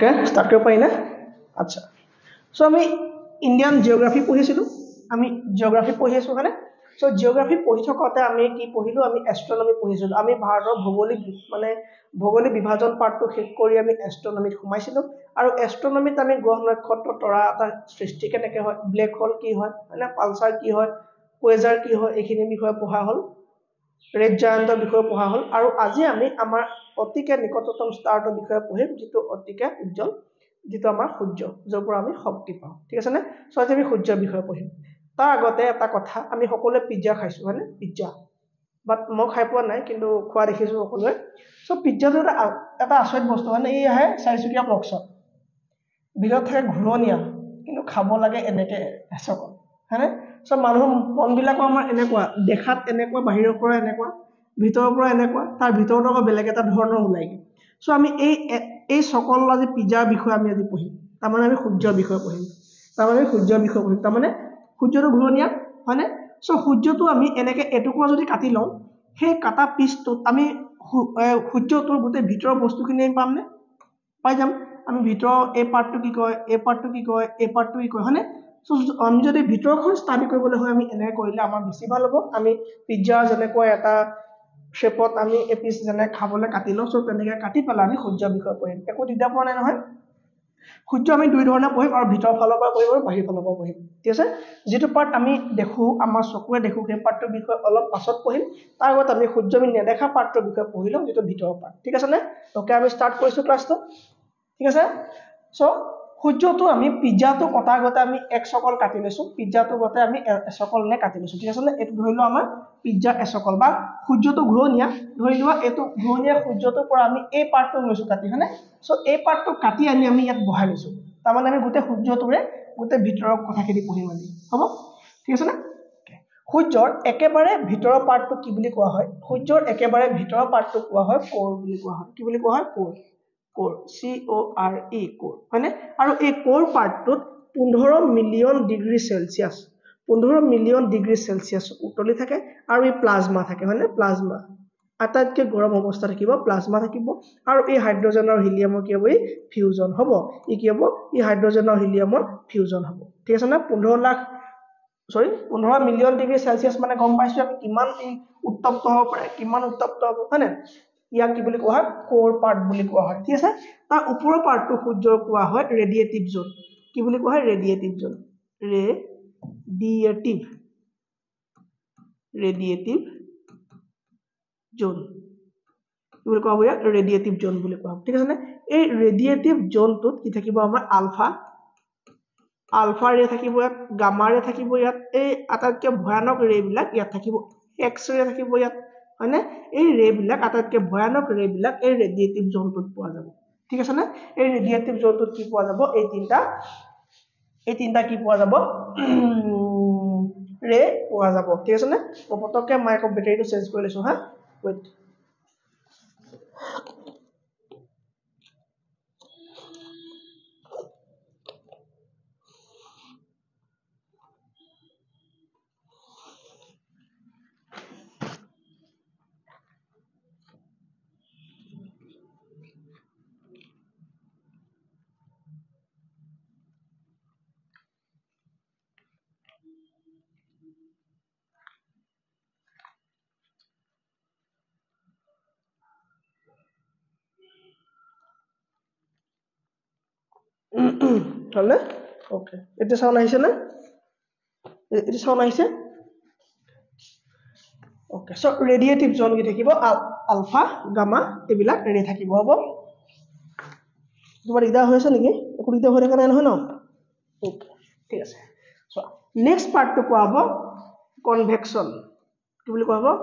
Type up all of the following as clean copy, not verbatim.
okay start কৰিব পাৰি না আচ্ছা সো আমি ইন্ডিয়ান জিওগ্ৰাফি পঢ়িছিলো আমি জিওগ্ৰাফি পঢ়ি আছো হয়নে সো জিওগ্ৰাফি পঢ়ি থকাতে আমি কি পঢ়িলো আমি এস্ট্ৰনমি পঢ়িছিলো আমি ভাৰতৰ ভৌগোলিক বিভাজন পাৰ্টটো শেষ কৰি আমি এস্ট্ৰনমিত সোমাইছিলো আৰু এস্ট্ৰনমিত আমি গ্ৰহ নক্ষত্ৰ তৰা এটা সৃষ্টি কেনেকৈ হয় ব্লেক হোল কি হয় মানে পালসাৰ কি হয় কোয়েজাৰ কি হয় এইখিনি বিষয়ে পঢ়া হ'ল ৰেড জায়ান্টৰ বিষয়ে পঢ়া হ'ল আৰু আজি আমি আমাৰ অতিকে নিকটতম ষ্টাৰটোৰ বিষয়ে পঢ়িম যিটো অতিকে উজ্জ্বল যেটো আমাৰ সূৰ্য যৰ পৰা আমি শক্তি পাওঁ ঠিক আছে নে সো আজি আমি সূৰ্যৰ বিষয়ে পঢ়িম তাৰ আগতে এটা কথা আমি সকলোৱে পিজ্জা খাইছো হয়নে পিজ্জা বাট মই খাই পোৱা নাই কিন্তু খোৱা দেখিছো সকলোৱে সো পিজ্জাটো এটা আচৰিত বস্তু মানে এই আহে চাৰিচুকীয়া বক্সত ভিতৰত থাকে ঘূৰণীয়া কিন্তু খাব লাগে এনেকে এচকল হয়নে সো মানুহৰ মনবিলাকো আমাৰ এনেকুৱা দেখাত এনেকুৱা বাহিৰৰ পৰা এনেকুৱা ভিতৰৰ পৰা এনেকুৱা তাৰ ভিতৰত আকৌ বেলেগ এটা ধৰণৰ ওলাইগে সো আমি এই সকল আজি পিজ্জাৰ বিষয়ে আমি আজি পঢ়িম তাৰমানে আমি সূৰ্যৰ বিষয়ে পঢ়িম তাৰমানে সূৰ্যটো ঘূৰণীয়া হয়নে সো সূৰ্যটো আমি এনেকে এটুকুৰা যদি কাটি লওঁ সেই কাটা পিছটোত আমি সূৰ্যটোৰ গোটেই ভিতৰৰ বস্তুখিনি আমি পামনে পাই যাম আমি ভিতৰৰ এই পাৰ্টটো কি কয় এই পাৰ্টটো কি কয় এই পাৰ্টটো কি কয় হয়নে সো আমি যদি ভিতৰখন ষ্টাডি কৰিবলৈ হয় আমি এনেকৈ কৰিলে আমাৰ বেছি ভাল হ'ব আমি পিজ্জা যেনেকৈ এটা শেপত আমি এপিস যেনে খাবলৈ কাটি লওঁ সো তেনেকৈ কাটি পেলাই আমি সূৰ্যৰ বিষয়ে পঢ়িম একো দিগদাৰ পোৱা নাই নহয় সূৰ্য আমি দুই ধৰণে পঢ়িম আৰু ভিতৰৰ ফালৰ পৰা পঢ়িম আৰু বাহিৰৰ ফালৰ পৰা পঢ়িম ঠিক আছে যেটো পাৰ্ট আমি দেখো আমাৰ চকুৰে দেখো সেই পাৰ্টৰ বিষয়ে অলপ পাছত পঢ়িম তাৰ আগত আমি সূৰ্য আমি নেদেখা পাৰ্টৰ বিষয়ে পঢ়ি লওঁ যেটো ভিতৰৰ পাৰ্ট ঠিক আছে নে ওকে আমি স্টাৰ্ট কৰিছো ক্লাছটো ঠিক আছে সো সূৰ্যটো আমি পিজ্জাটো কটাৰ আগতে আমি এক চকল কাটি লৈছো পিজ্জাটো গতে আমি এচকল নে কাটি লৈছো ঠিক আছে নে এটো ধৰিলো আমাৰ পিজ্জা এচকল বা সূৰ্যটো ঘূৰণীয়া ধৰি লোৱা এটো ঘূৰণীয়া সূৰ্যটোৰ পৰা আমি এই পাৰ্টটো লৈছো কাটি হয়নে সো এই পাৰ্টটো কাটি আমি ইয়াত বহাই লৈছো তাৰমানে আমি গোটেই সূৰ্যটোৰে গোটেই ভিতৰৰ কথাখিনি পঢ়িম আজি হ'ব ঠিক আছে না সূৰ্যৰ একেবাৰে ভিতৰৰ পাৰ্টটো কি বুলি কোৱা হয় সূৰ্যৰ একেবাৰে ভিতৰৰ পাৰ্টটো কোৱা হয় কোৰ বুলি কোৱা হয় কি বুলি কোৱা হয় কোৰ CORE কোৰ হয়নে আৰু এই কোৰ পাৰ্টটোত 15 million degree Celsius 15 million degree Celsius উতলি থাকে আৰু এই প্লাজমা থাকে হয়নে প্লাজমা আটাইতকৈ গৰম অৱস্থা থাকিব প্লাজমা থাকিব আৰু এই হাইড্ৰজেন আৰু হিলিয়ামৰ কি হ'ব এই ফিউজন হ'ব ই কি হ'ব এই হাইড্ৰজেন আৰু হিলিয়ামৰ ফিউজন হ'ব ঠিক আছে না 15 মিলিয়ন ডিগ্ৰী সেলসিয়াস মানে গম পাইছো আমি কিমান উত্তপ্ত হ'ব পাৰে কিমান উত্তপ্ত হ'ব হয়নে ইয়াক কি বুলি কোৱা হয় কোৰ পাৰ্ট বুলি কোৱা হয় ঠিক আছে তাৰ ওপৰৰ পাৰ্টটো সূৰ্যৰ কোৱা হয় ৰেডিয়েটিভ জোন কি বুলি কোৱা হয় ৰেডিয়েটিভ জোন জোন কি বুলি কোৱা হয় ৰেডিয়েটিভ জোন বুলি কোৱা ঠিক আছে নে এই ৰেডিয়েটিভ জোনটোত কি থাকিব আমাৰ আলফা ৰে থাকিব ইয়াত গামা ৰে থাকিব ইয়াত এই আটাইতকৈ ভয়ানক ৰে বিলাক ইয়াত থাকিব এক্স ৰে থাকিব ইয়াত হয়নে এই ৰে বিলাক আটাইতকৈ ভয়ানক ৰে বিলাক এই ৰেডিয়েটিভ জোনটোত পোৱা যাব ঠিক আছে না এই ৰেডিয়েটিভ জোনটোত কি পোৱা যাব এই তিনটা কি পোৱা যাব ৰে পোৱা যাব ঠিক আছে না পটককে মাইক বেটাৰীটো চেঞ্জ কৰি লৈছো হা ওয়েট হলে ওকে এটা সাউন্ড আহিছে না এটা সাউন্ড আহিছে ওকে সো ৰেডিয়েটিভ জোন কি থাকিব আলফা গামা এবিলাক ৰে থাকিব হ'ব তোমাৰ ইদা হৈছে নেকি একো ইদা হৈ থকা নাই নহয় ন ওকে ঠিক আছে সো নেক্সট পাৰ্টটো কোৱা হ'ব কনভেকশন কি বুলি কোৱা হ'ব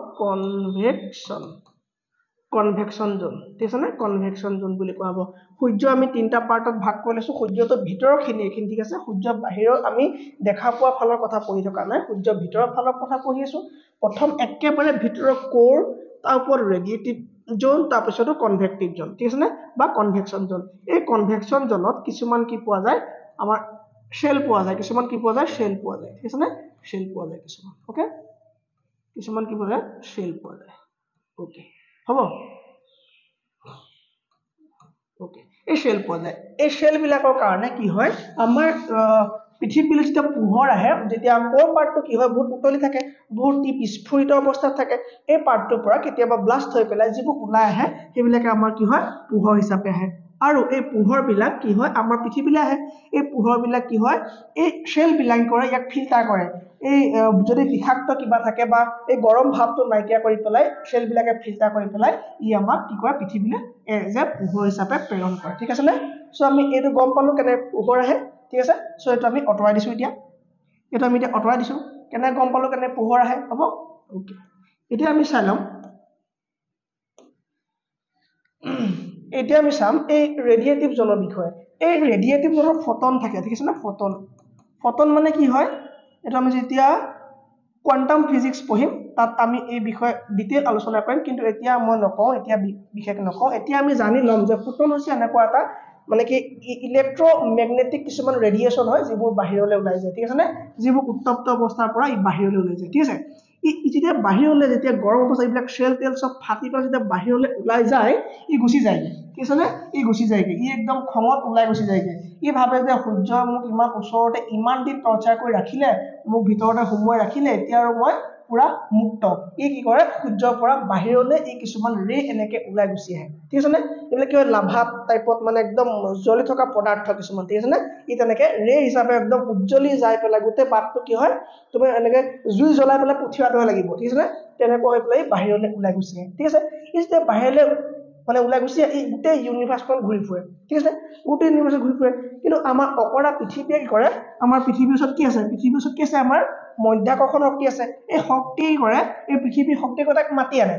কনভেকশন জোন ঠিক আছে না কনভেকশন জোন বুলি কোৱা হ'ব সূৰ্য আমি তিনটা পাৰ্টত ভাগ কৰি লৈছো সূৰ্যটোৰ ভিতৰখিনি ঠিক আছে সূৰ্যৰ বাহিৰৰ আমি দেখা পোৱা ফালৰ কথা পঢ়ি থকা নাই সূৰ্যৰ ভিতৰৰ ফালৰ কথা পঢ়ি আছো প্ৰথম একেবাৰে ভিতৰৰ কোৰ তাৰ ওপৰত ৰেডিয়েটিভ জোন তাৰ পিছতো কনভেক্টিভ জোন ঠিক আছে না বা কনভেকশন জোন এই কনভেকশন জোনত কিছুমান কি পোৱা যায় আমাৰ শেল পোৱা যায় কিছুমান কি পোৱা যায় শেল পোৱা যায় ঠিক আছে না শেল পোৱা যায় কিছুমান ওকে কিছুমান কি পোৱা যায় শেল পোৱা যায় ওকে হ'ব ওকে এই শেল পোৱা যায় এই শেলবিলাকৰ কাৰণে কি হয় আমাৰ পৃথিৱীলৈ যেতিয়া পোহৰ আহে যেতিয়া কোৰ পাৰ্টটো কি হয় বহুত উতলি থাকে বহুত স্ফুৰিত অৱস্থাত থাকে এই পাৰ্টটোৰ পৰা কেতিয়াবা ব্লাষ্ট হৈ পেলাই যিবোৰ ওলাই আহে সেইবিলাকে আমাৰ কি হয় পোহৰ হিচাপে আহে আৰু এই পোহৰবিলাক কি হয় আমাৰ পৃথিৱীলৈ আহে এই পোহৰবিলাক কি হয় এই শেলবিলাক কৰে ইয়াক ফিল্টাৰ কৰে এই যদি বিষাক্ত কিবা থাকে বা এই গৰম ভাৱটো নাইকিয়া কৰি পেলাই শেলবিলাকে ফিল্টাৰ কৰি পেলাই ই আমাক কি কৰে পৃথিৱীলৈ যে পোহৰ হিচাপে প্ৰেৰণ কৰে ঠিক আছে নে সো আমি এইটো গম পালো কেনে পোহৰ আহে ঠিক আছে সো এইটো আমি অতৰাই দিছো এতিয়া এটা আমি এতিয়া অতৰাই দিছো কেনে গম পালো কেনে পোহৰ আহে হ'ব ওকে এতিয়া আমি চাই লম এতিয়া আমি চাম এই ৰেডিয়েটিভ জনৰ বিষয়ে এই ৰেডিয়েটিভ জনৰ ফটন থাকে ঠিক আছে না ফটন ফটন মানে কি হয় এটা আমি যেতিয়া কোৱান্টাম ফিজিক্স পঢ়িম তাত আমি এই বিষয়ে ডিটেইল আলোচনা কৰিম কিন্তু এতিয়া মই নকওঁ এতিয়া বিশেষ নকওঁ এতিয়া আমি জানি লম যে ফটন হৈছে এনেকুৱা এটা মানে কি ইলেক্ট্ৰমেগনেটিক কিছুমান ৰেডিয়েচন হয় যিবোৰ বাহিৰলৈ ওলাই যায় ঠিক আছে নে যিবোৰ উত্তপ্ত অৱস্থাৰ পৰা ই বাহিৰলৈ ওলাই যায় ঠিক আছে ই যেতিয়া বাহিৰলৈ যেতিয়া গৰম অৱস্থা এইবিলাক শেল তেল সব ফাটি পেলাই যেতিয়া বাহিৰলৈ ওলাই যায় ই গুচি যায় ঠিক আছে নে ই গুচি যায়গে ই একদম খঙত ওলাই গুচি যায়গে ই ভাবে যে সূৰ্য মোক ইমান ওচৰতে ইমান দিন টৰ্চাৰ কৰি ৰাখিলে মোক ভিতৰতে সোমোৱাই ৰাখিলে এতিয়া আৰু মই পুৰা মুক্ত ই কি কৰে সূৰ্যৰ পৰা বাহিৰলৈ ই কিছুমান ৰে এনেকে ওলাই গুচি আহে ঠিক আছে নে এইবিলাক কি হয় লাভা টাইপত মানে একদম জ্বলি থকা পদাৰ্থ কিছুমান ঠিক আছে নে ই তেনেকে ৰে হিচাপে একদম উজ্জ্বলি যায় পেলাই গোটেই বাটটো কি হয় তুমি এনেকে জুই জ্বলাই পেলাই পুঠিয়াটো লাগিব ঠিক আছে নে তেনেকৈ হৈ পেলাই বাহিৰলৈ ওলাই গুচি আহে ঠিক আছে ই যেতিয়া বাহিৰলৈ মানে ওলাই গুচি এই গোটেই ইউনিভাৰ্সখন ঘূৰি ফুৰে ঠিক আছে গোটেই ইউনিভাৰ্স ঘূৰি ফুৰে কিন্তু আমাৰ অকৰা পৃথিৱীয়ে কি কৰে আমাৰ পৃথিৱীৰ ওচৰত কি আছে পৃথিৱীৰ ওচৰত কি আছে আমাৰ মধ্যাকৰ্ষণ শক্তি আছে এই শক্তি কৰে এই পৃথিৱীৰ শক্তিক তাক মাতি আনে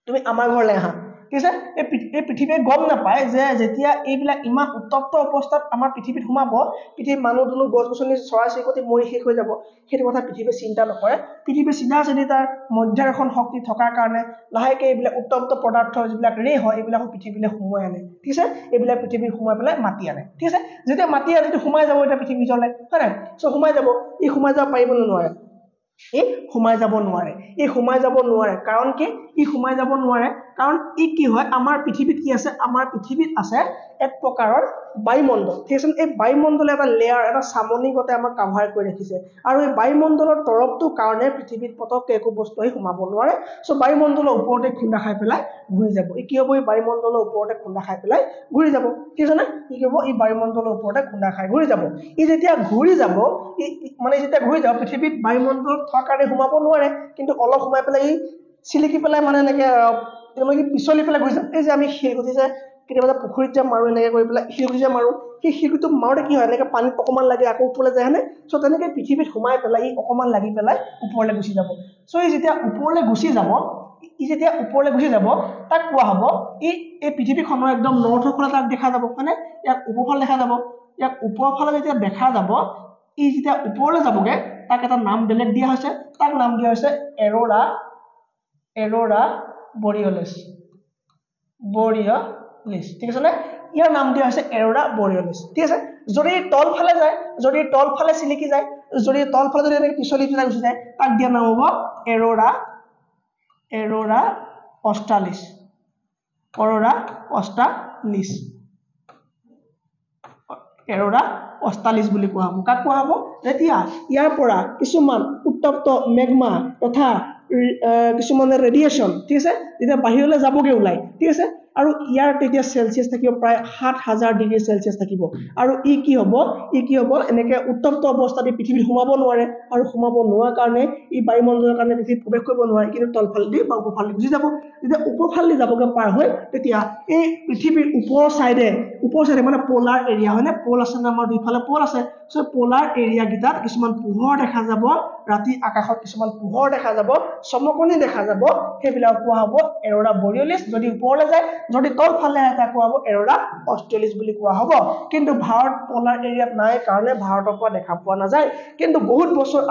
তুমি আমাৰ ঘৰলৈ আহা ঠিক আছে এই পৃথিৱীয়ে গম নাপায় যে যেতিয়া এইবিলাক ইমান উত্তপ্ত অৱস্থাত আমাৰ পৃথিৱীত সোমাব পৃথিৱীৰ মানুহ দুনু গছ গছনি চৰাই চিৰিকটি মৰি শেষ হৈ যাব সেইটো কথা পৃথিৱীয়ে চিন্তা নকৰে পৃথিৱীৰ চিধা চিধি তাৰ মধ্যাকৰ্ষণ শক্তি থকাৰ কাৰণে লাহেকে এইবিলাক উত্তপ্ত পদাৰ্থ যিবিলাক ৰে হয় এইবিলাক পৃথিৱীলৈ সোমাই আনে ঠিক আছে এইবিলাক পৃথিৱীত সোমাই পেলাই মাতি আনে ঠিক আছে যেতিয়া মাতি আনে তো সোমাই যাব এটা পৃথিৱীৰ ভিতৰলৈ হয় নাই সো সোমাই যাব ই সোমাই যাব পাৰিব নোৱাৰে ই সোমাই যাব নোৱাৰে কাৰণ কি ই সোমাই যাব নোৱাৰে কাৰণ ই কি হয় আমাৰ পৃথিৱীত কি আছে আমাৰ পৃথিৱীত আছে এক প্ৰকাৰৰ বায়ুমণ্ডল ঠিক আছে এই বায়ুমণ্ডলে এটা লেয়াৰ এটা সামনিগতে আমাক কভাৰ কৰি ৰাখিছে আৰু এই বায়ুমণ্ডলৰ তৰফটোৰ কাৰণে পৃথিৱীত পতককে একো বস্তু আহি সোমাব নোৱাৰে সো বায়ুমণ্ডলৰ ওপৰতে খুন্দা খাই পেলাই ঘূৰি যাব ই কি হ'ব এই বায়ুমণ্ডলৰ ওপৰতে খুন্দা খাই পেলাই ঘূৰি যাব ঠিক আছে না কি হ'ব এই বায়ুমণ্ডলৰ ওপৰতে খুন্দা খাই ঘূৰি যাব ই যেতিয়া ঘূৰি যাব মানে যেতিয়া ঘূৰি যাব পৃথিৱীত বায়ুমণ্ডলত থকাৰ কাৰণে সোমাব নোৱাৰে কিন্তু অলপ সোমাই পেলাই ই চিলিকি পেলাই মানে এনেকে কি পিছলি পেলাই ঘূৰি যাব এই যে আমি শিলগুটি যে কেতিয়াবা পুখুৰীত যে মাৰো এনেকে কৰি পেলাই শিলগুটি যে মাৰো সেই শিলগুটিটো মাৰোতে কি হয় এনেকে পানীত অকমান লাগে আকৌ ওপৰলৈ যায় হয়নে সো তেনেকে পৃথিৱীত সোমাই পেলাই ই অকমান লাগি পেলাই ওপৰলৈ গুচি যাব সো ই যেতিয়া ওপৰলৈ গুচি যাব তাক কোৱা হ'ব এই পৃথিৱীখনৰ একদম নৰ্থৰ ফালে তাক দেখা যাব মানে ইয়াক ওপৰফালে দেখা যাব ইয়াক ওপৰফালে যেতিয়া দেখা যাব ই যেতিয়া ওপৰলৈ যাবগে তাক এটা নাম বেলেগ দিয়া হৈছে তাক নাম দিয়া হৈছে এৰোৰা বৰিয়লিছ ঠিক আছে নে ইয়াৰ নাম দিয়া হৈছে এৰোৰা বৰিয়লিছ ঠিক আছে যদি তলফালে যায় যদি তলফালে চিলিকি যায় যদি তলফালে যদি এনেকে পিছলি পেলাই গুচি যায় তাক দিয়া নাম হ'ব এৰোৰা অষ্টালিছ বুলি কোৱা হ'ব কাক কোৱা হ'ব যেতিয়া ইয়াৰ পৰা কিছুমান উত্তপ্ত মেগমা তথা কিছুমান ৰেডিয়েচন ঠিক আছে যেতিয়া বাহিৰলৈ যাবগে ওলাই ঠিক আছে আৰু ইয়াৰ তেতিয়া সেলসিয়াস থাকিব প্ৰায় ৭০০০ ডিগ্ৰী সেলসিয়াস থাকিব আৰু ই কি হ'ব এনেকে উত্তপ্ত অৱস্থাত পৃথিৱীত সোমাব নোৱাৰে আৰু সোমাব নোৱাৰাৰ কাৰণে ই বায়ুমণ্ডলৰ কাৰণে পৃথিৱীত প্ৰৱেশ কৰিব নোৱাৰে কিন্তু তলফালেদি বা ওপৰফালে গুচি যাব যেতিয়া ওপৰফালে যাবগে পাৰ হৈ তেতিয়া এই পৃথিৱীৰ ওপৰৰ সাইডে মানে পোলাৰ এৰিয়া হয়নে পোল আছে না আমাৰ দুইফালে পোল আছে সো পোলাৰ এৰিয়া গিটাত কিছুমান পোহৰ দেখা যাব ৰাতি আকাশত কিছুমান পোহৰ দেখা যাব চমকনি দেখা যাব সেইবিলাক কোৱা হ'ব এৰোৰা বৰিয়লিছ যদি ওপৰলৈ যায় যদি তলফালে এটা কোৱা হ'ব এৰোৰা অষ্ট্ৰেলিছ বুলি কোৱা হ'ব কিন্তু ভাৰত পোলাৰ এৰিয়াত নাই কাৰণে ভাৰতৰ পৰা দেখা পোৱা নাযায় কিন্তু বহুত বছৰ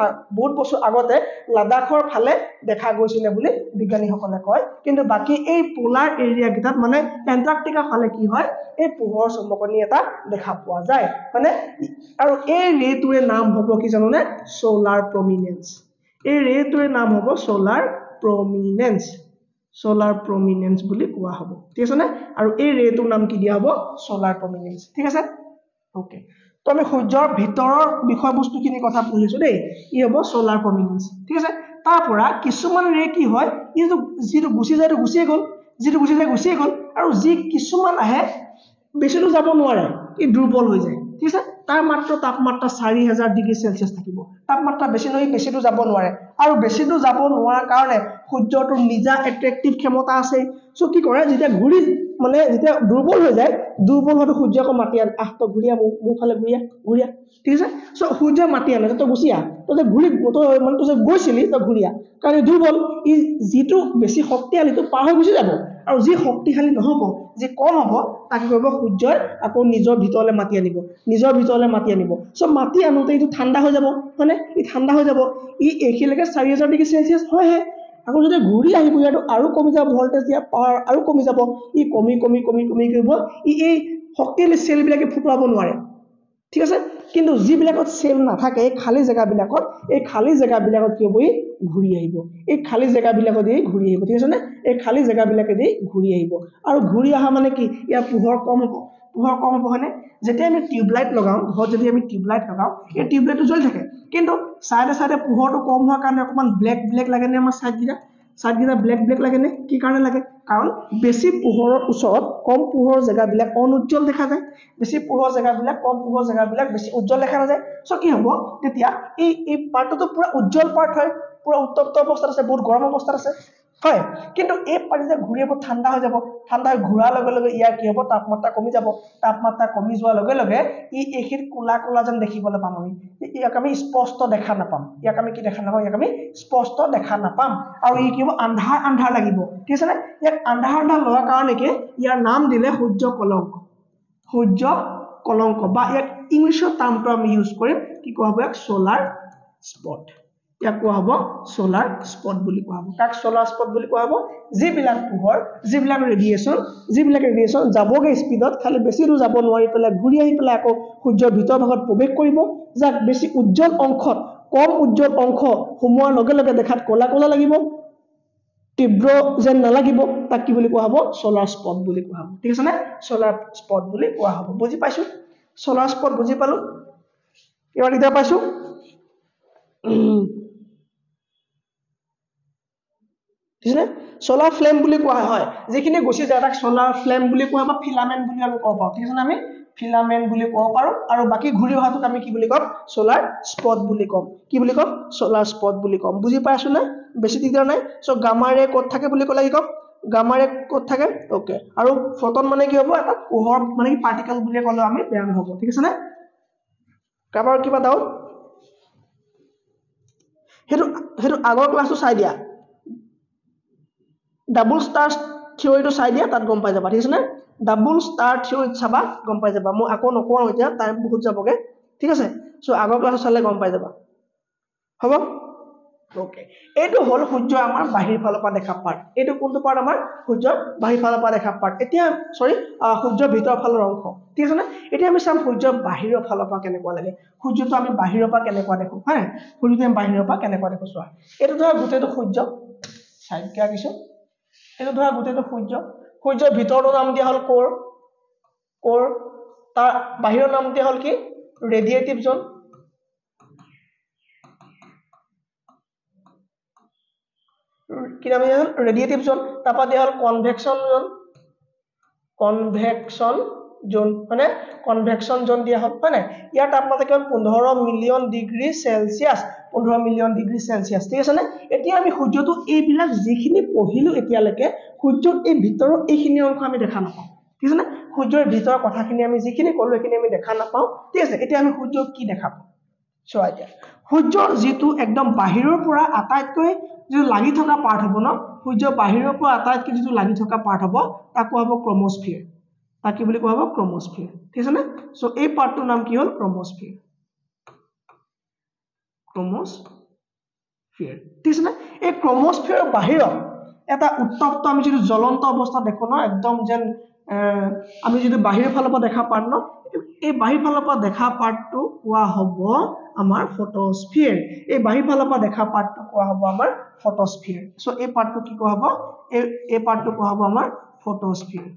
আগতে লাডাখৰ ফালে দেখা গৈছিলে বুলি বিজ্ঞানীসকলে কয় কিন্তু বাকি এই পোলাৰ এৰিয়া গিটাত মানে এন্টাৰ্কটিকা ফালে কি হয় এই পোহৰ চমকনি এটা দেখা পোৱা যায় মানে আৰু এই ৰেটোৰে নাম হ'ব কি জানোনে সোলাৰ প্ৰমিনেন্স এই ৰেটোৰে নাম হ'ব সোলাৰ প্ৰমিনেন্স সোলাৰ প্ৰমিনেন্স বুলি কোৱা হ'ব ঠিক আছে নে আৰু এই ৰেটোৰ নাম কি দিয়া হ'ব সোলাৰ প্ৰমিনেন্স ঠিক আছে ওকে তো আমি সূৰ্যৰ ভিতৰৰ বিষয়বস্তুখিনি কথা পঢ়িছো দেই ই হ'ব সোলাৰ প্ৰমিনেন্স ঠিক আছে তাৰ পৰা কিছুমান ৰে কি হয় ইটো যিটো গুচি যায় তো গুচিয়ে গ'ল যিটো গুচি যায় গুচিয়ে গ'ল আৰু যি কিছুমান আহে বেছি দূৰ যাব নোৱাৰে ই দুৰ্বল হৈ যায় ঠিক আছে তাৰ মাত্ৰ তাপমাত্ৰা 4000 ডিগ্ৰী সেলসিয়াস থাকিব তাপমাত্ৰা বেছি নহয় বেছি দূৰ যাব নোৱাৰে আৰু বেছি দূৰ যাব নোৱাৰাৰ কাৰণে সূৰ্যটোৰ নিজা এট্ৰেক্টিভ ক্ষমতা আছে সো কি কৰে যেতিয়া ঘূৰি মানে যেতিয়া দুৰ্বল হৈ যায় দুৰ্বল হয়তো সূৰ্যক মাতি আনে তো ঘূৰিয়া মুফালে ঘূৰিয়া ঠিক আছে সো সূৰ্য মাতি আনে তো গুচিয়া তো যে ঘূৰি তো মানে তো যে গৈছিলি তো ঘূৰিয়া কাৰণ দুৰ্বল ই যিটো বেছি শক্তিশালী তো পাৰ হৈ গুচি যাব আৰু যি শক্তিশালী নহব যি কম হ'ব তাকে কৰিব সূৰ্যই আকৌ নিজৰ ভিতৰলৈ মাতি আনিব সো মাতি আনোতে এইটো ঠাণ্ডা হৈ যাব মানে ই ঠাণ্ডা হৈ যাব ই এখিলৈকে 4000 ডিগ্ৰী সেলসিয়াস হয়হে আকৌ যদি ঘূৰি আহিব ইয়াতো আৰু কমি যাব ভল্টেজ দিয়া পাৱাৰ আৰু কমি যাব ই কমি কৰিব ই এই শক্তিশালী সেল বিলাকে ফুটুৱাব নোৱাৰে ঠিক আছে কিন্তু যিবিলাকত সেল নাথাকে এই খালি জায়গাবিলাকত কি হ'ব ই ঘূৰি আহিব এই খালি জায়গাবিলাকত ই ঘূৰি আহিব ঠিক আছে নে এই খালি জায়গাবিলাকেদি ঘূৰি আহিব আৰু ঘূৰি অহা মানে কি ইয়াৰ পোহৰ কম হ'ব হয়নে যেতিয়া আমি টিউবলাইট লগাও ঘৰত যদি আমি টিউবলাইট লগাও এই টিউবলাইটটো জ্বলি থাকে কিন্তু সাইডে পোহৰটো কম হোৱাৰ কাৰণে অকমান ব্লেক লাগে নে আমাৰ সাইডগিটা ব্লেক লাগে নে কি কাৰণে লাগে কাৰণ বেছি পোহৰৰ ওচৰত কম পোহৰৰ জায়গাবিলাক অনুজ্জ্বল দেখা যায় বেছি পোহৰৰ জায়গাবিলাক কম পোহৰৰ জায়গাবিলাক বেছি উজ্জ্বল দেখা নাযায় সো কি হ'ব তেতিয়া এই পাৰ্টটো পুৰা উজ্জ্বল পাৰ্ট হয় পুৰা উত্তপ্ত অৱস্থাত আছে বহুত গৰম অৱস্থাত আছে হয় কিন্তু এই পাৰ্ট যে ঘূৰি আহিব ঠাণ্ডা হৈ যাব ঠাণ্ডা হৈ ঘূৰাৰ লগে লগে ইয়াৰ কি হ'ব তাপমাত্ৰা কমি যাব তাপমাত্ৰা কমি যোৱাৰ লগে লগে ই এইখিন কোলা যেন দেখিবলৈ পাম আমি ইয়াক আমি স্পষ্ট দেখা নাপাম ইয়াক আমি কি দেখা নাপাম ইয়াক আমি স্পষ্ট দেখা নাপাম আৰু ই কি হ'ব আন্ধাৰ লাগিব ঠিক আছে নে ইয়াক আন্ধাৰ লোৱাৰ কাৰণে কি ইয়াৰ নাম দিলে সূৰ্য কলংক বা ইয়াক ইংলিছৰ টাৰ্মটো আমি ইউজ কৰিম কি কোৱা হ'ব ইয়াক সোলাৰ স্পট ইয়াক কোৱা হ'ব সোলাৰ স্পট বুলি কোৱা হ'ব কাক সোলাৰ স্পট বুলি কোৱা হ'ব যিবিলাক পোহৰ যিবিলাক ৰেডিয়েশন যাবগে স্পিডত খালি বেছি দূৰ যাব নোৱাৰি পেলাই ঘূৰি আহি পেলাই আকৌ সূৰ্যৰ ভিতৰ ভাগত প্ৰৱেশ কৰিব যাক বেছি উজ্জ্বল অংশত কম উজ্জ্বল অংশ সোমোৱাৰ লগে লগে দেখাত ক'লা লাগিব তীব্ৰ যেন নালাগিব তাক কি বুলি কোৱা হ'ব সোলাৰ স্পট বুলি কোৱা হ'ব ঠিক আছে নে সোলাৰ স্পট বুলি কোৱা হ'ব বুজি পাইছো সোলাৰ স্পট বুজি পালো এবাৰ এতিয়া পাইছো ঠিক আছে সোলাৰ ফ্লেম বুলি কোৱা হয় যিখিনি গুচি যায় তাক সোলাৰ ফ্লেম বুলি কোৱা বা ফিলামেন্ট বুলি আমি ক'ব পাৰো ঠিক আছে আমি ফিলামেন্ট বুলি ক'ব পাৰো আৰু বাকি ঘূৰি অহাটোক আমি কি বুলি ক'ম সোলাৰ স্পট বুলি ক'ম কি বুলি ক'ম সোলাৰ স্পট বুলি ক'ম বুজি পাইছো না বেছি দিগদাৰ নাই সো গামা ৰে ক'ত থাকে বুলি ক'লে কি ক'ম গামা ৰে ক'ত থাকে ওকে আৰু ফটন মানে কি হ'ব এটা পোহৰ মানে কি পাৰ্টিকল বুলি ক'লে আমি বেয়া নহ'ব ঠিক আছে না কাবাৰ কিবা ডাউট হেতু আগৰ ক্লাসটো চাই দিয়া ডাবল স্টাৰ থিওৰিটো চাই দিয়া তাত গম পাই যাবা ঠিক আছে না ডাবল স্টাৰ থিওৰিত চাবা গম পাই যাবা মই আকৌ নকওঁ এতিয়া টাইম বহুত যাবগে ঠিক আছে সো আগৰ ক্লাস চালে গম পাই যাবা হ'ব ওকে এইটো হল সূৰ্য আমাৰ বাহিৰ ফালৰ পৰা দেখা পাৰ্ট এইটো কোনটো পাৰ্ট আমাৰ সূৰ্যৰ বাহিৰ ফালৰ পৰা দেখা পাৰ্ট এতিয়া সূৰ্যৰ ভিতৰ ফালৰ অংশ ঠিক আছে না এতিয়া আমি চাম সূৰ্যৰ বাহিৰৰ ফালৰ পৰা কেনেকুৱা লাগে সূৰ্যটো আমি বাহিৰৰ পৰা কেনেকুৱা দেখো হয় সূৰ্যটো আমি বাহিৰৰ পৰা কেনেকুৱা দেখো চোৱা এইটো ধৰা গোটেইটো সূৰ্য সাইড কিয়া কিছু এইটো ধৰা গোটেইটো সূৰ্যৰ ভিতৰটো নাম দিয়া হল কোৰ তাৰ বাহিৰৰ নাম দিয়া হল কি ৰেডিয়েটিভ জোন কি নাম দিয়া হল ৰেডিয়েটিভ জোন তাৰপা দিয়া হল কনভেকশন জোন মানে কনভেকশন জোন দিয়া হল হয় না ইয়াৰ তাপমাত্ৰা কিমান 15 মিলিয়ন ডিগ্ৰী সেলসিয়াস ঠিক আছে না এতিয়া আমি সূৰ্যটো এইবিলাক যিখিনি পঢ়িলো এতিয়ালৈকে সূৰ্যৰ এই ভিতৰৰ এইখিনি অংশ আমি দেখা নাপাওঁ ঠিক আছে না সূৰ্যৰ ভিতৰৰ কথাখিনি আমি যিখিনি ক'লো এইখিনি আমি দেখা নাপাওঁ ঠিক আছে এতিয়া আমি সূৰ্যক কি দেখাম চোৱা এতিয়া সূৰ্যৰ যিটো একদম বাহিৰৰ পৰা আটাইতকৈ যে লাগি থকা পাৰ্ট হ'ব ন সূৰ্যৰ বাহিৰৰ পৰা আটাইতকৈ যিটো লাগি থকা পাৰ্ট হ'ব তাক কোৱা হ'ব ক্ৰমোস্ফিয়াৰ তাক কি বুলি কোৱা হ'ব ক্ৰমোস্ফিয়াৰ ঠিক আছে না সো এই পাৰ্টটোৰ নাম কি হ'ল ক্ৰমোস্ফিয়াৰ ঠিক আছে না এই ক্ৰমোস্ফিয়াৰৰ বাহিৰত এটা উত্তপ্ত আমি যিটো জ্বলন্ত অৱস্থা দেখো ন একদম যেন আমি যদি বাহিৰৰ ফালৰ পৰা দেখা পাৰ্ট ন এই বাহিৰ ফালৰ পৰা দেখা পাৰ্টটো কোৱা হ'ব আমাৰ ফটোস্ফিয়াৰ এই বাহিৰ ফালৰ পৰা দেখা পাৰ্টটো কোৱা হ'ব আমাৰ ফটোস্ফিয়াৰ সো এই পাৰ্টটো কি কোৱা হ'ব এই পাৰ্টটো কোৱা হ'ব আমাৰ ফটোস্ফিয়াৰ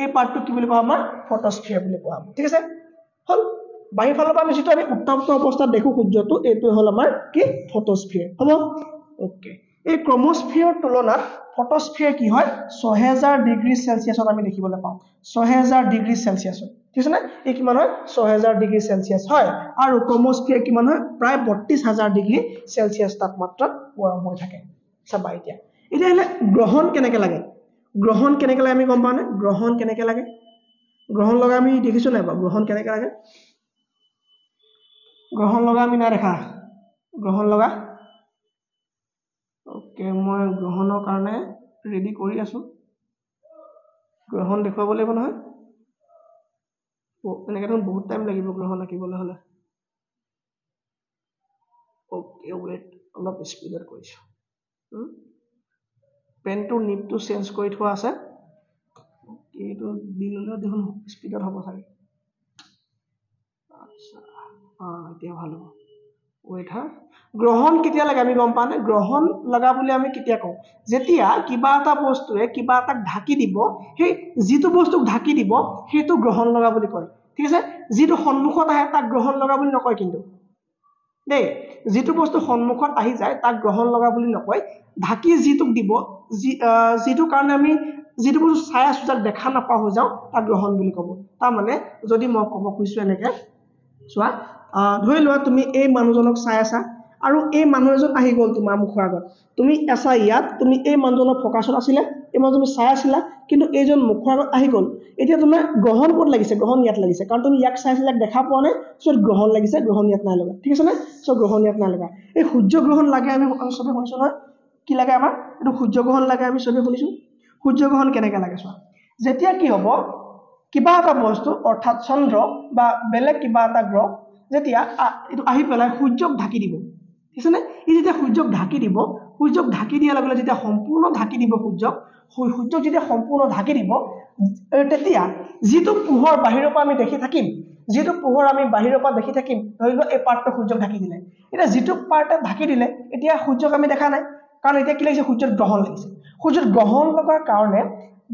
এই পাৰ্টটো কি বুলি কোৱা আমাৰ ফটোস্ফিয়াৰ বুলি কোৱা হ'ব ঠিক আছে হল বাহিৰ ফালৰ পৰা আমি যেটো আমি উত্তপ্ত অৱস্থাত দেখো সূৰ্যটো এইটো হল আমাৰ কি ফটোস্ফিয়াৰ হ'ব ওকে এই ক্ৰমোস্ফিয়াৰ তুলনাত ফটোস্ফিয়াৰ কি হয় 6000 ডিগ্ৰী সেলসিয়াছত আমি দেখিবলৈ পাওঁ 6000 ডিগ্ৰী সেলসিয়াছত ঠিক আছে না এই কিমান হয় 6000 ডিগ্ৰী সেলসিয়াছ হয় আৰু ক্ৰমোস্ফিয়াৰ কিমান হয় প্ৰায় 32000 ডিগ্ৰী সেলসিয়াছ তাপমাত্ৰাত গৰম হৈ থাকে চাবা এতিয়া হলে গ্ৰহণ কেনেকৈ লাগে আমি গম পাওঁ নে গ্ৰহণ কেনেকৈ লাগে গ্ৰহণ লগা আমি দেখিছো নাই বাৰু গ্ৰহণ কেনেকৈ লাগে গ্ৰহণ লগা আমি না দেখা গ্ৰহণ লগা ওকে মই গ্ৰহণৰ কাৰণে ৰেডি কৰি আছো গ্ৰহণ দেখুৱাব লাগিব নহয় এনেকৈ দেখোন বহুত টাইম লাগিব গ্ৰহণ আঁকিবলৈ হলে ওকে ৱেট অলপ স্পীডত কৰিছো পেনটোৰ নিবটো চেঞ্জ কৰি থোৱা আছে এইটো দিলে দেখোন স্পীডত হ'ব চাগে আচ্ছা এতিয়া ভাল হ'ব ৱেট হা গ্ৰহণ কেতিয়া লাগে আমি গম পানে গ্ৰহণ লগা বুলি আমি কেতিয়া কওঁ যেতিয়া কিবা এটা বস্তুৱে কিবা এটাক ঢাকি দিব সেই যিটো বস্তুক ঢাকি দিব সেইটো গ্ৰহণ লগা বুলি কয় ঠিক আছে যিটো সন্মুখত আহে তাক গ্ৰহণ লগা বুলি নকয় কিন্তু দেই যিটো বস্তু সন্মুখত আহি যায় তাক গ্ৰহণ লগা বুলি নকয় ঢাকি যিটোক দিব যিটো কাৰণে আমি যিটো বস্তু চাই আছো যাক দেখা নাপাওঁ হৈ যাওঁ তাক গ্ৰহণ বুলি ক'ব তাৰ মানে যদি মই ক'ব খুজিছো এনেকৈ চোৱা ধৰি লোৱা তুমি এই মানুহজনক চাই আছা আৰু এই মানুহ এজন আহি গ'ল তোমাৰ মুখৰ আগত তুমি এসা ইয়াত তুমি এই মানুহজনৰ ফোকাছত আছিলে এই মানুহ তুমি চাই আছিলা কিন্তু এইজন মুখৰ আগত আহি গ'ল এতিয়া তোমাৰ গ্ৰহণ ক'ত লাগিছে গ্ৰহণ ইয়াত লাগিছে কাৰণ তুমি ইয়াক চাইছিলা দেখা পোৱা নাই সো গ্ৰহণ লাগিছে গ্ৰহণ ইয়াত নাই লগা ঠিক আছে নে সো গ্ৰহণ ইয়াত নাই লগা এই সূৰ্য গ্ৰহণ লাগে আমি সবে শুনিছো নহয় কি লাগে আমাৰ এইটো সূৰ্য গ্ৰহণ লাগে আমি সবে শুনিছো সূৰ্য গ্ৰহণ কেনেকৈ লাগে চোৱা যেতিয়া কি হ'ব কিবা এটা বস্তু অৰ্থাৎ চন্দ্ৰ বা বেলেগ কিবা এটা গ্ৰহ যেতিয়া এইটো আহি পেলাই সূৰ্যক ঢাকি দিব ঠিক আছে নে ই যেতিয়া সূৰ্যক ঢাকি দিব সূৰ্যক ঢাকি দিয়াৰ লগে লগে যেতিয়া সম্পূৰ্ণ ঢাকি দিব সূৰ্যক যেতিয়া সম্পূৰ্ণ ঢাকি দিব তেতিয়া যিটো পোহৰ বাহিৰৰ পৰা আমি দেখি থাকিম যিটো পোহৰ আমি বাহিৰৰ পৰা দেখি থাকিম ধৰি লোৱা এই পাৰ্টটো সূৰ্যক ঢাকি দিলে এতিয়া যিটো পাৰ্টে ঢাকি দিলে এতিয়া সূৰ্যক আমি দেখা নাই কাৰণ এতিয়া কি লাগিছে সূৰ্যৰ গ্ৰহণ লাগিছে সূৰ্যৰ গ্ৰহণ লগাৰ কাৰণে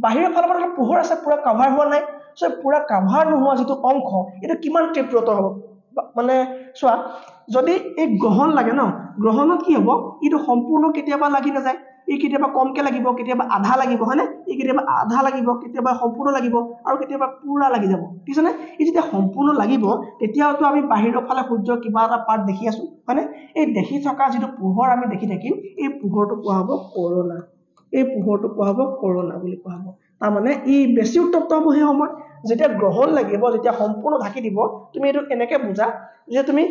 বাহিৰৰ ফালৰ পৰা পোহৰ আছে পুৰা কভাৰ হোৱা নাই সো পুৰা কভাৰ নোহোৱা যিটো অংশ এটা কিমান তীব্ৰতৰ হ'ব মানে চোৱা যদি এই গ্ৰহণ লাগে ন গ্ৰহণত কি হ'ব ইটো সম্পূৰ্ণ কেতিয়াবা লাগি নাযায় ই কেতিয়াবা কমকে লাগিব কেতিয়াবা আধা লাগিব হয়নে ই কেতিয়াবা আধা লাগিব কেতিয়াবা সম্পূৰ্ণ লাগিব আৰু কেতিয়াবা পুৰা লাগি যাব ঠিক আছে নে ই যেতিয়া সম্পূৰ্ণ লাগিব তেতিয়াতো আমি বাহিৰৰ ফালে সূৰ্যৰ কিবা এটা পাৰ্ট দেখি আছো হয়নে এই দেখি থকা যিটো পোহৰ আমি দেখি থাকিম এই পোহৰটো কোৱা হ'ব কৰোনা এই পোহৰটো কোৱা হ'ব কৰোনা বুলি কোৱা হ'ব তাৰ মানে ই বেছি উত্তপ্ত হ'ব সেই সময়ত যেতিয়া গ্ৰহণ লাগিব যেতিয়া সম্পূৰ্ণ ঢাকি দিব তুমি এইটো এনেকৈ বুজা যে তুমি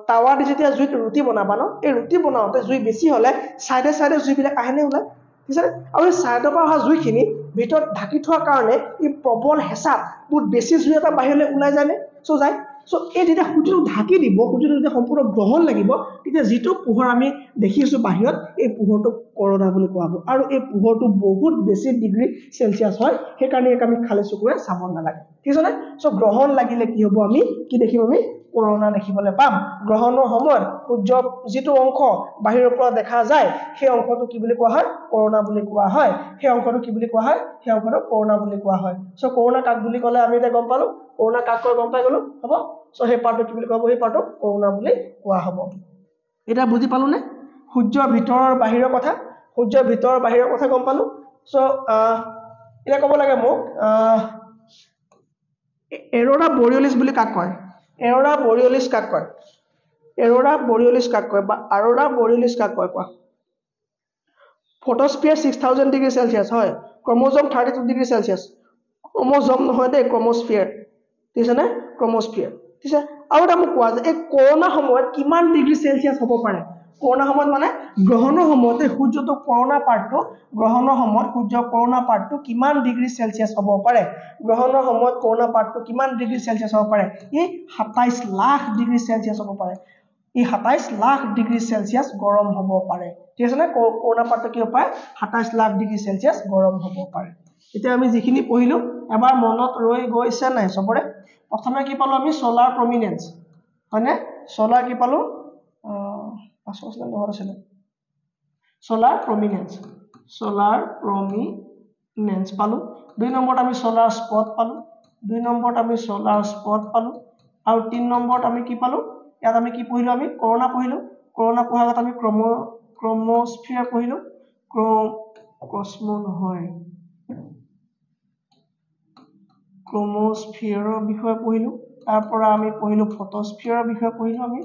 তাৱা দি যেতিয়া জুইত ৰুটি বনাবা ন এই ৰুটি বনাওঁতে জুই বেছি হ'লে সাইডে সাইডে জুইবিলাক আহে নে ওলাই ঠিক আছে আৰু এই সাইডৰ পৰা অহা জুইখিনি ভিতৰত ঢাকি থোৱাৰ কাৰণে ই প্ৰবল হেঁচাত বহুত বেছি জুই এটা বাহিৰলৈ ওলাই যায় নে সো যায় সো এই যেতিয়া সূৰ্যটো ঢাকি দিব সূৰ্যটো যেতিয়া সম্পূৰ্ণ গ্ৰহণ লাগিব তেতিয়া যিটো পোহৰ আমি দেখিছো বাহিৰত এই পোহৰটো কৰোনা বুলি কোৱা হ'ব আৰু এই পোহৰটো বহুত বেছি ডিগ্ৰী সেলসিয়াছ হয় সেইকাৰণে ইয়াক আমি খালি চকুৰে চাব নালাগে ঠিক আছে নে সো গ্ৰহণ লাগিলে কি হ'ব আমি কি দেখিম আমি কৰোনা দেখিবলৈ পাম গ্ৰহণৰ সময়ত সূৰ্যৰ যিটো অংশ বাহিৰৰ পৰা দেখা যায় সেই অংশটো কি বুলি কোৱা হয় কৰোনা বুলি কোৱা হয় সেই অংশটো কি বুলি কোৱা হয় সেই অংশটো কৰোনা বুলি কোৱা হয় সো কৰোনা কাক বুলি ক'লে আমি এতিয়া গম পালো কৰোনা কাক কয় গম পাই গলো হ'ব সো সেই পাৰ্টটো কি বুলি কোৱা হ'ব সেই পাৰ্টটো কৰোনা বুলি কোৱা হ'ব এটা বুজি পালো নে সূৰ্যৰ ভিতৰৰ বাহিৰৰ কথা সূৰ্যৰ ভিতৰৰ বাহিৰৰ কথা গম পালো সো এটা ক'ব লাগে মোক এৰোৰা বৰিয়লিছ বুলি কাক কয় এৰোৰা বৰিয়লিছ কাক কয় এৰোৰা বৰিয়লিছ কাক কয় বা আৰোৰা বৰিয়লিছ কাক কয় কোৱা ফটোস্ফিয়াৰ 6000 ডিগ্ৰী সেলসিয়াছ হয় ক্ৰমোজম 32 ডিগ্ৰী সেলসিয়াছ ক্ৰমোজম নহয় দেই ক্ৰমোস্ফিয়াৰ ঠিক আছে নে ক্ৰমোস্ফিয়াৰ ঠিক আছে আৰু এটা মোক কোৱা যে এই কৰোনা সময়ত কিমান ডিগ্ৰী সেলসিয়াছ হ'ব পাৰে কৰোনা সময়ত মানে গ্ৰহণৰ সময়ত সূৰ্যটো কৰোনা পাৰ্টটো গ্ৰহণৰ সময়ত সূৰ্যৰ কৰোনা পাৰ্টটো কিমান ডিগ্ৰী সেলসিয়াছ হ'ব পাৰে গ্ৰহণৰ সময়ত কৰোনা পাৰ্টটো কিমান ডিগ্ৰী সেলসিয়াছ হ'ব পাৰে ই 27 লাখ ডিগ্ৰী সেলসিয়াছ হ'ব পাৰে ই 27 লাখ ডিগ্ৰী সেলসিয়াস গৰম হ'ব পাৰে ঠিক আছে না কৰোনা পাত্ৰ কি হ'ব পাৰে 27 লাখ ডিগ্ৰী সেলসিয়াস গৰম হ'ব পাৰে এতিয়া আমি যিখিনি পঢ়িলো এবাৰ মনত ৰৈ গৈছে নাই সবৰে প্ৰথমে কি পালো আমি সোলাৰ প্ৰমিনেন্স হয়নে সোলাৰ কি পালো পাঁচজন নহয় আছিল সোলাৰ প্ৰমিনেন্স পালো দুই নম্বৰত আমি সোলাৰ স্পট পালো দুই নম্বৰত আমি সোলাৰ স্পট পালো আৰু তিন নম্বৰত আমি কি পালো ইয়াত আমি কি পঢ়িলো আমি কৰোনা পঢ়িলো কৰোনা পঢ়াৰ আগত আমি ক্ৰোমোস্ফিয়াৰ পঢ়িলো কসমো নহয় ক্ৰোমোস্ফিয়াৰৰ বিষয়ে পঢ়িলো তাৰ পৰা আমি পঢ়িলো ফটোস্ফিয়াৰৰ বিষয়ে পঢ়িলো আমি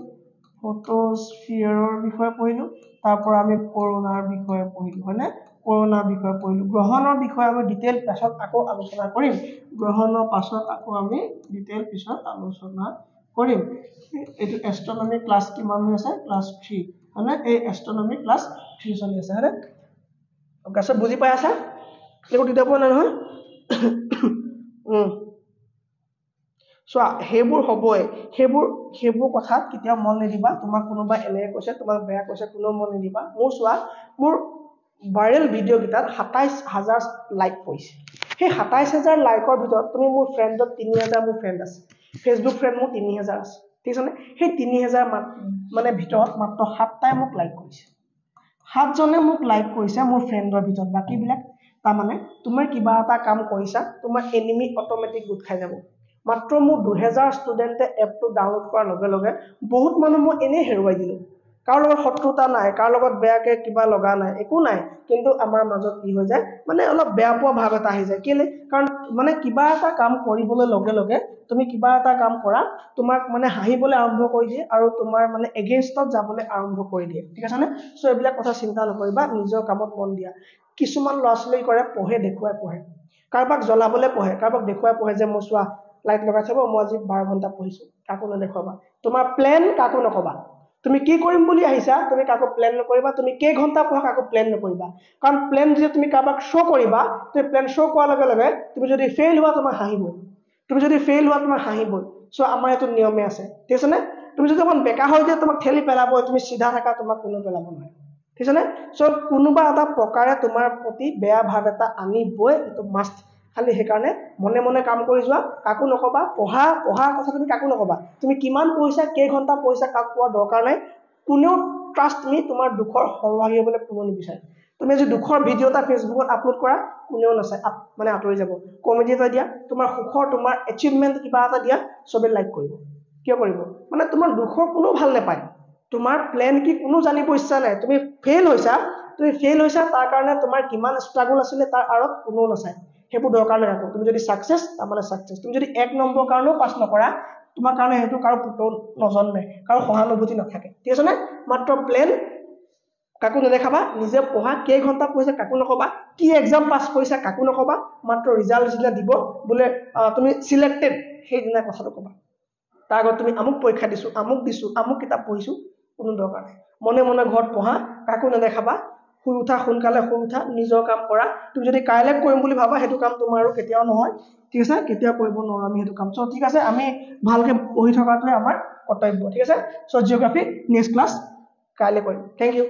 ফটোস্ফিয়াৰৰ বিষয়ে পঢ়িলো তাৰ পৰা আমি কৰোনাৰ বিষয়ে পঢ়িলো হয়নে কৰোনাৰ বিষয়ে পঢ়িলো গ্ৰহণৰ বিষয়ে আমি ডিটেইল পাছত আকৌ আলোচনা কৰিম গ্ৰহণৰ পাছত আকৌ আমি ডিটেইল পিছত আলোচনা কৰিম এটো এস্ট্ৰোনমি ক্লাস কিমান হৈ আছে ক্লাস 3 হয়নে এই এস্ট্ৰোনমি ক্লাস 3 চলি আছে হয়নে ওকে সব বুজি পাই আছা একো দিতে পোৱা নাই নহয় সো হেবোৰ হবই হেবোৰ কথাত কেতিয়া মন নিদিবা তোমাক কোনোবা এনে কৈছে তোমাক বেয়া কৈছে কোনো মন নিদিবা মোৰ সোৱা মোৰ ভাইৰেল ভিডিও গিটাত 27000 লাইক কৰিছে সেই 27000 লাইকৰ ভিতৰত তুমি মোৰ ফ্ৰেণ্ডত 3000 মোৰ ফ্ৰেণ্ড আছে ফেসবুক ফ্ৰেণ্ড মোৰ 3000 আছে ঠিক আছে সেই 3000 মানে ভিতৰত মাত্ৰ 7টাই মোক লাইক কৰিছে 7 জনে মোক লাইক কৰিছে মোৰ ফ্ৰেণ্ডৰ ভিতৰত বাকি বিলাক তা মানে তুমি কিবা এটা কাম কৰিছা তোমাৰ এনিমি অটোমেটিক গুড খাই যাব মাত্ৰ মোৰ 2000 ষ্টুডেন্টে এপটো ডাউনলোড কৰাৰ লগে লগে বহুত মানুহ মই এনে হেৰুৱাই দিলো কাৰ লগত শত্ৰুতা নাই কাৰ লগত বেয়াকে কিবা লগা নাই একো নাই কিন্তু আমাৰ মাজত কি হৈ যায় মানে অলপ বেয়া পোৱা ভাৱ এটা আহি যায় কেলে কাৰণ মানে কিবা এটা কাম কৰিবলৈ লগে লগে তুমি কিবা এটা কাম কৰা তোমাক মানে হাঁহিবলৈ আৰম্ভ কৰি দিয়ে আৰু তোমাৰ মানে এগেইনষ্টত যাবলৈ আৰম্ভ কৰি দিয়ে ঠিক আছে নে সো এইবিলাক কথা চিন্তা নকৰিবা নিজৰ কামত মন দিয়া কিছুমান লছলি কৰে পঢ়ে দেখুৱাই পঢ়ে কাৰবাক জ্বলাবলৈ পঢ়ে কাৰবাক দেখুৱাই পঢ়ে যে মই চোৱা লাইট লগাই থব মই আজি 12 ঘন্টা পঢ়িছো কাকো নেদেখাবা তোমাৰ প্ল্যান কাকো নকবা তুমি কি কৰিম বুলি আহিছা তুমি কাকো প্ল্যান নকৰিবা তুমি কেই ঘন্টা পঢ়া কাকো প্ল্যান নকৰিবা কাৰণ প্ল্যান যদি তুমি কাবাক শো কৰিবা তুমি প্ল্যান শো কৰাৰ লগে লগে তুমি যদি ফেইল হোৱা তোমাৰ হাঁহিব তুমি যদি ফেইল হোৱা তোমাৰ হাঁহিব সো আমাৰ এটো নিয়মে আছে ঠিক আছে নে তুমি যদি অকন বেকা হৈ যায় তোমাক ঠেলি পেলাব তুমি সিধা থাকা তোমাক কোনো পেলাব নহয় ঠিক আছে নে সো কোনোবা এটা প্ৰকাৰে তোমাৰ প্ৰতি বেয়া ভাৱ এটা আনিবই এটো মাষ্ট খালি হে কাৰণে মনে মনে কাম কৰি যোৱা কাকো নকবা পঢ়া কথা তুমি কাকো নকবা তুমি কিমান পইচা কেই ঘন্টা পইচা কাক কোৱা দৰকাৰ নাই কোনেও ট্ৰাষ্ট মি তোমাৰ দুখৰ সলভাগি হ'বলৈ কোনো নিবিচাৰে তুমি যদি দুখৰ ভিডিও এটা ফেসবুকত আপলোড কৰা কোনেও নাচায় মানে আতৰি যাব কমেডি এটা দিয়া তোমাৰ সুখৰ তোমাৰ এচিভমেন্ট কিবা এটা দিয়া সবে লাইক কৰিব কিয় কৰিব মানে তোমাৰ দুখৰ কোনো ভাল নাপায় তোমাৰ প্ল্যান কি কোনো জানিব ইচ্ছা নাই তুমি ফেইল হৈছা তাৰ কাৰণে তোমাৰ কিমান ষ্ট্ৰাগল আছিল তাৰ আৰত কোনো নাচায় হেবু দৰকাৰ নাই তুমি যদি সাকসেস তামানে সাকসেস তুমি যদি 1 নম্বৰ কাৰণেও পাস নকৰা তোমাৰ কাৰণে হেতু কাৰো পুত নজন নাই কাৰো সহানুভূতি নাথাকে ঠিক আছে না মাত্ৰ প্ল্যান কাকো নেদেখাবা নিজে পঢ়া কেই ঘন্টা পঢ়িছা কাকো নকবা কি এক্সাম পাস কৰিছা কাকো নকবা মাত্ৰ ৰিজাল্ট জিলা দিব বলে তুমি সিলেক্টেড সেই দিনা কথাটো কবা তাৰ আগত তুমি আমুক পৰীক্ষা দিছো আমুক কিতাপ পঢ়িছো কোনো দৰকাৰ নাই মনে মনে ঘৰত পঢ়া কাকো নেদেখাবা শুই উঠা সোনকালে শুই উঠা নিজৰ কাম কৰা তুমি যদি কাইলে কৰিম বুলি ভাবা হেতু কাম তোমাৰো কেতিয়াও নহয় ঠিক আছে কেতিয়াও কৰিব নোৱাৰো আমি হেতু কাম সো ঠিক আছে আমি ভালকে পঢ়ি থকাটোৱে আমাৰ কৰ্তব্য ঠিক আছে সো জিওগ্ৰাফি নেক্সট ক্লাস কাইলে কৰিম থ্যাংক ইউ